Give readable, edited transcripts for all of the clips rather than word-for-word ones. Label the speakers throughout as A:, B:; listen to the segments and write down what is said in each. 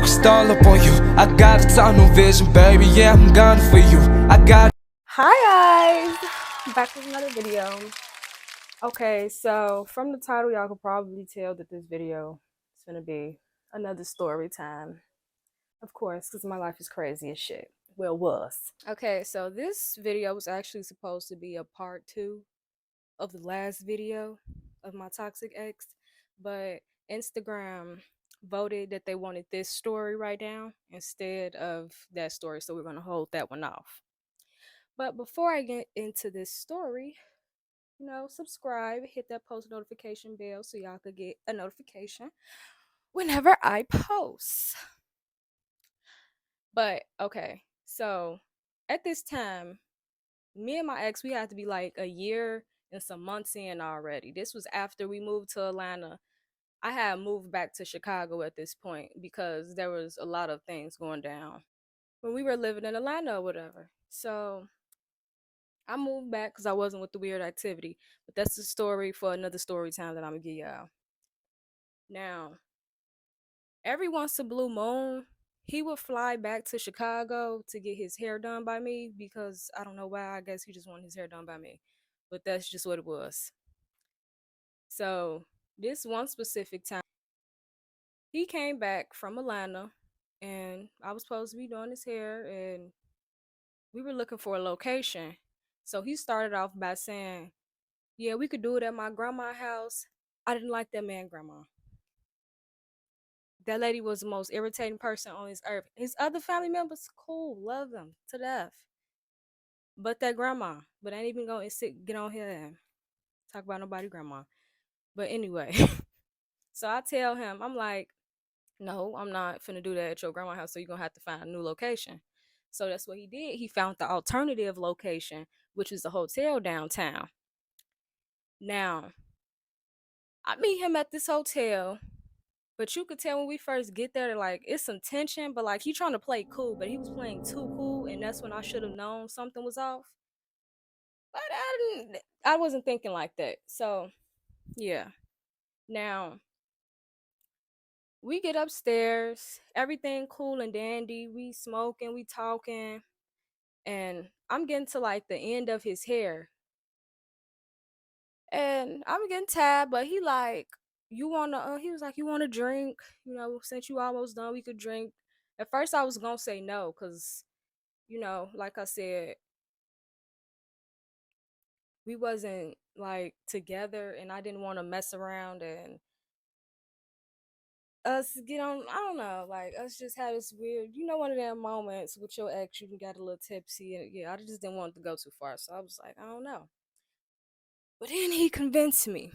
A: focused all up on you. I got a tunnel vision, baby, yeah, I'm gunning for you.
B: Hi guys, back with another video. Okay, so from the title y'all could probably tell that this video is gonna be another story time. Of course, because my life is crazy as shit. Well, was. Okay, so this video was actually supposed to be a part 2 of the last video of my toxic ex, but Instagram voted that they wanted this story right now instead of that story, so we're gonna hold that one off. But before I get into this story, subscribe, hit that post notification bell so y'all could get a notification whenever I post. But okay, so at this time, me and my ex, we had to be like a year and some months in already. This was after we moved to Atlanta. I had moved back to Chicago at this point because there was a lot of things going down when we were living in Atlanta or whatever. So I moved back because I wasn't with the weird activity. But that's the story for another story time that I'm gonna give y'all. Now, every once a blue moon, he would fly back to Chicago to get his hair done by me because I don't know why. I guess he just wanted his hair done by me. But that's just what it was. So this one specific time, he came back from Atlanta and I was supposed to be doing his hair and we were looking for a location. So he started off by saying, yeah, we could do it at my grandma's house. I didn't like that man, grandma. That lady was the most irritating person on this earth. His other family members, cool, love them to death. But that grandma, but I ain't even gonna get on here and talk about nobody grandma. But anyway, so I tell him, I'm like, no, I'm not finna do that at your grandma's house. So you're gonna have to find a new location. So that's what he did. He found the alternative location, which is a hotel downtown. Now, I meet him at this hotel, but you could tell when we first get there, like it's some tension, but like he trying to play cool, but he was playing too cool, and that's when I should have known something was off. But I wasn't thinking like that. So yeah. Now we get upstairs, everything cool and dandy. We smoking, we talking, and I'm getting to like the end of his hair. And I'm getting tired, but he like, you wanna he was like, you wanna drink? Since you almost done, we could drink. At first I was gonna say no, cause like I said, we wasn't like together and I didn't want to mess around and us get on, I don't know, like us just had this weird, one of them moments with your ex, you got a little tipsy and yeah, I just didn't want it to go too far. So I was like, I don't know. But then he convinced me.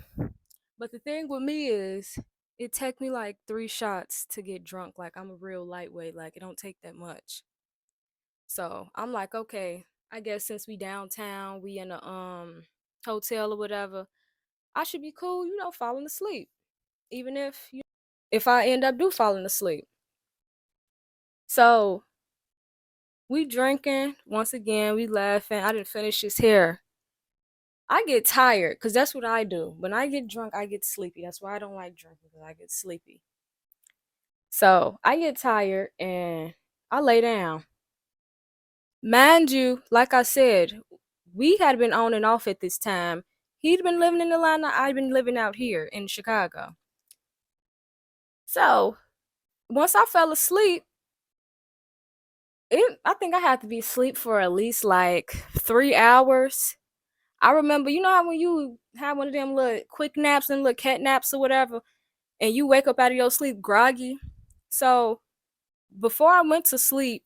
B: But the thing with me is, it take me like 3 shots to get drunk. Like I'm a real lightweight. Like it don't take that much. So I'm like, okay, I guess since we downtown, we in a hotel or whatever, I should be cool, falling asleep. Even if I end up falling asleep. So we drinking once again, we laughing. I didn't finish his hair. I get tired because that's what I do. When I get drunk, I get sleepy. That's why I don't like drinking, because I get sleepy. So I get tired and I lay down. Mind you, like I said, we had been on and off at this time. He'd been living in Atlanta, I'd been living out here in Chicago. So once I fell asleep, I think I had to be asleep for at least like 3 hours. I remember, how when you have one of them little quick naps and little cat naps or whatever, and you wake up out of your sleep groggy. So before I went to sleep,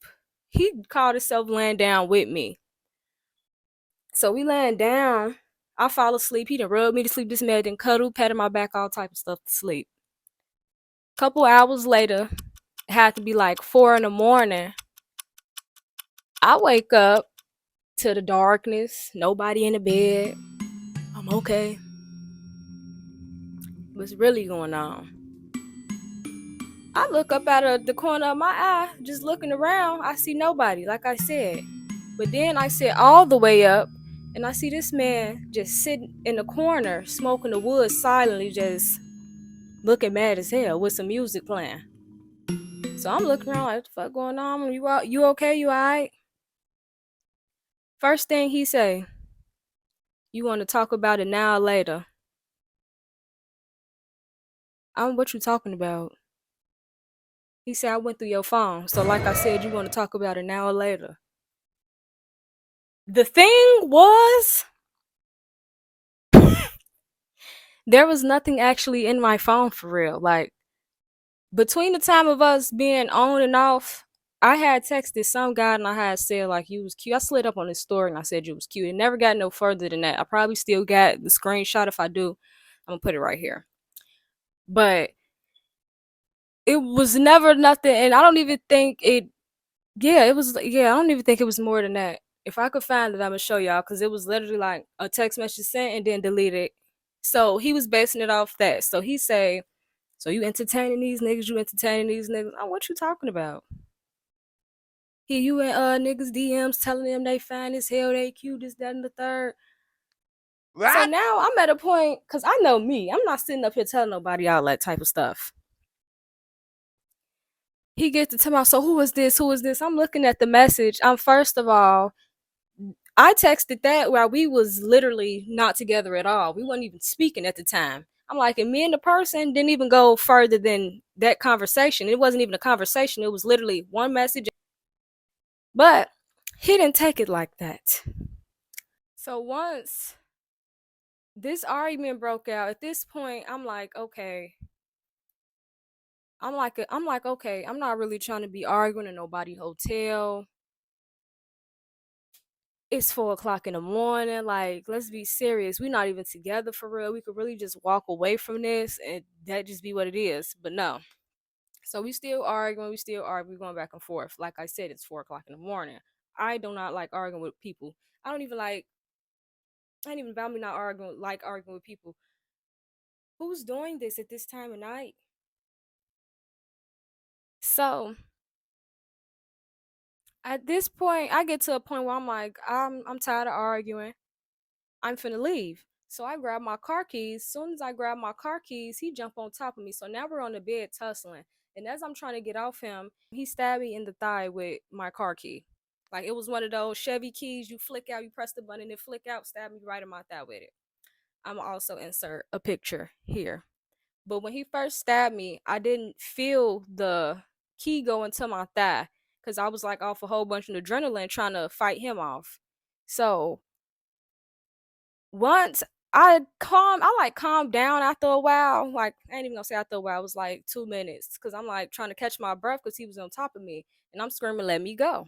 B: he called himself laying down with me. So we laying down. I fall asleep. He done rubbed me to sleep. This man done cuddle, patted my back, all type of stuff to sleep. Couple hours later, it had to be like 4 in the morning. I wake up to the darkness, nobody in the bed. I'm okay. What's really going on? I look up out of the corner of my eye, just looking around. I see nobody, like I said. But then I sit all the way up, and I see this man just sitting in the corner, smoking the wood silently, just looking mad as hell with some music playing. So I'm looking around like, what the fuck going on? You out? You okay? You alright? First thing he say, you want to talk about it now or later? What you talking about? He said, I went through your phone. So like I said, you want to talk about it now or later? The thing was, there was nothing actually in my phone for real. Like between the time of us being on and off, I had texted some guy and I had said like you was cute. I slid up on his story and I said you was cute. It never got no further than that. I probably still got the screenshot. If I do, I'm gonna put it right here. But it was never nothing, and I don't even think it. Yeah, it was. Yeah, I don't even think it was more than that. If I could find it, I'm gonna show y'all because it was literally like a text message sent and then deleted. So he was basing it off that. So he say, "So you entertaining these niggas? You entertaining these niggas? Oh, what you talking about? Here you and niggas DMs telling them they fine as hell, they cute, this, that, and the third. So
A: What?
B: now I'm at a point because I know me. I'm not sitting up here telling nobody all that type of stuff. He gets to tell me, so who is this? Who is this? I'm looking at the message. I'm first of all, I texted that while we was literally not together at all. We weren't even speaking at the time. I'm like, and me and the person didn't even go further than that conversation. It wasn't even a conversation. It was literally one message. But he didn't take it like that. So once this argument broke out, at this point, I'm like, okay. I'm like, okay, I'm not really trying to be arguing in nobody hotel. It's 4 o'clock in the morning. Like, let's be serious. We're not even together for real. We could really just walk away from this and that just be what it is. But no. So we still arguing, we're going back and forth. Like I said, it's 4 o'clock in the morning. I do not like arguing with people. I don't even like I ain't even about me not arguing with people. Who's doing this at this time of night? So at this point, I get to a point where I'm like, I'm tired of arguing. I'm finna leave. So I grab my car keys. Soon as I grab my car keys, he jump on top of me. So now we're on the bed tussling. And as I'm trying to get off him, he stabbed me in the thigh with my car key. Like it was one of those Chevy keys you flick out, you press the button, it flick out, stab me right in my thigh with it. I'm also insert a picture here. But when he first stabbed me, I didn't feel the key go into my thigh because I was like off a whole bunch of adrenaline trying to fight him off. So once I like calmed down after a while. Like I ain't even gonna say after a while, it was like 2 minutes because I'm like trying to catch my breath because he was on top of me and I'm screaming, let me go.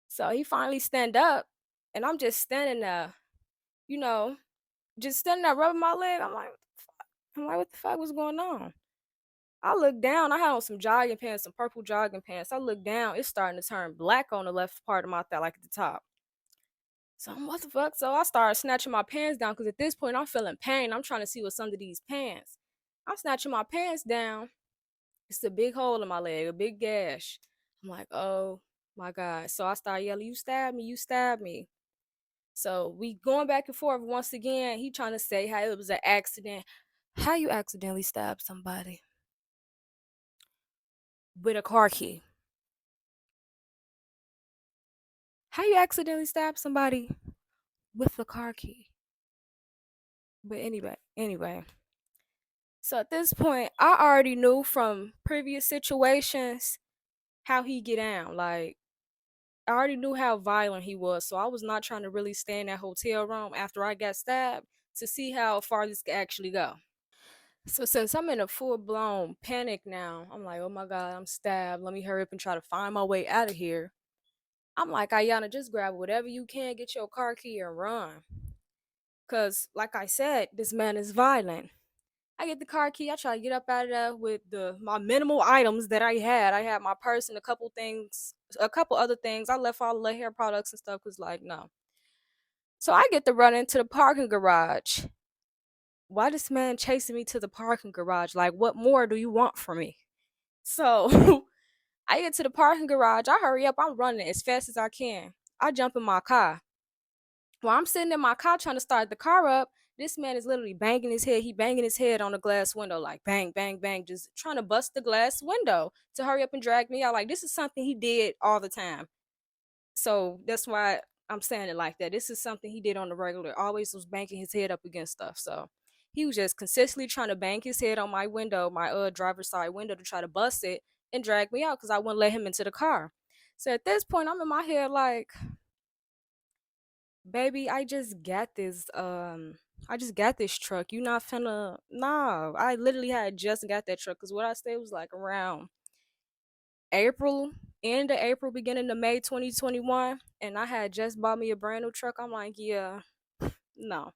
B: So he finally stand up and I'm just standing there, you know, just standing there rubbing my leg. I'm like, what the fuck was going on? I look down, I had on some jogging pants, some purple jogging pants. I look down, it's starting to turn black on the left part of my thigh, like at the top. So I'm what the fuck? So I started snatching my pants down because at this point I'm feeling pain. I'm trying to see what's under these pants. I'm snatching my pants down. It's a big hole in my leg, a big gash. I'm like, oh my God. So I start yelling, you stabbed me, you stabbed me. So we going back and forth once again. He trying to say how it was an accident. How you accidentally stab somebody with a car key? How you accidentally stab somebody with a car key? But anyway. So at this point, I already knew from previous situations how he get down. Like I already knew how violent he was, so I was not trying to really stay in that hotel room after I got stabbed to see how far this could actually go. So since I'm in a full blown panic now, I'm like, oh my God, I'm stabbed. Let me hurry up and try to find my way out of here. I'm like, Ayana, just grab whatever you can, get your car key and run. Cause like I said, this man is violent. I get the car key. I try to get up out of there with my minimal items that I had. I had my purse and a couple things, a couple other things. I left all the hair products and stuff because, like, no. So I get to run into the parking garage. Why this man chasing me to the parking garage? Like, what more do you want from me? So I get to the parking garage. I hurry up. I'm running as fast as I can. I jump in my car. While I'm sitting in my car trying to start the car up, This man is literally banging his head. He banging his head on the glass window, like bang, bang, bang, just trying to bust the glass window to hurry up and drag me out. Like this is something he did all the time. So that's why I'm saying it like that. This is something he did on the regular. Always was banging his head up against stuff. So he was just consistently trying to bang his head on my window, my driver's side window, to try to bust it and drag me out because I wouldn't let him into the car. So at this point, I'm in my head like, baby, I just got this truck. You not finna nah. I literally had just got that truck because what I stayed was like around April, end of April, beginning of May 2021. And I had just bought me a brand new truck. I'm like, yeah, no.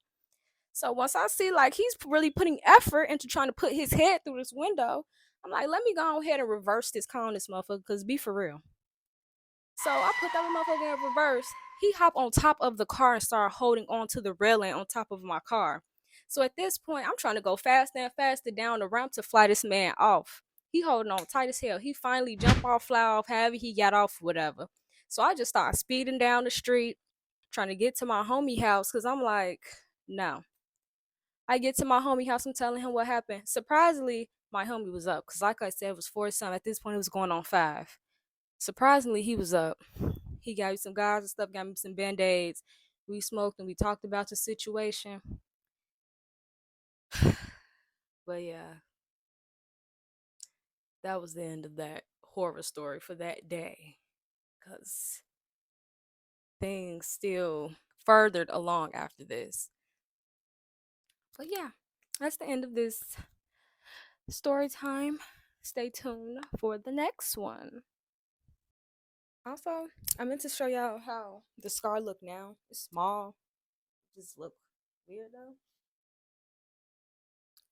B: So once I see like he's really putting effort into trying to put his head through this window, I'm like, let me go ahead and reverse this car on this motherfucker, cause be for real. So I put that motherfucker in reverse. He hopped on top of the car and started holding on to the railing on top of my car. So at this point, I'm trying to go faster and faster down the ramp to fly this man off. He holding on tight as hell. He finally jumped off, fly off, however he got off, whatever. So I just started speeding down the street, trying to get to my homie house, because I'm like, no. I get to my homie house, I'm telling him what happened. Surprisingly, my homie was up, because like I said, it was 4 something. At this point, it was going on 5. Surprisingly, he was up. He got me some guys and stuff, got me some band-aids. We smoked and we talked about the situation. But yeah, that was the end of that horror story for that day. Because things still furthered along after this. But yeah, that's the end of this story time. Stay tuned for the next one. Also, I meant to show y'all how the scar look now. It's small. Just look weird though.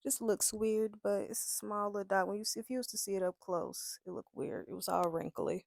B: Just looks weird, but it's a small little dot. When you see, if you was to see it up close, it looked weird. It was all wrinkly.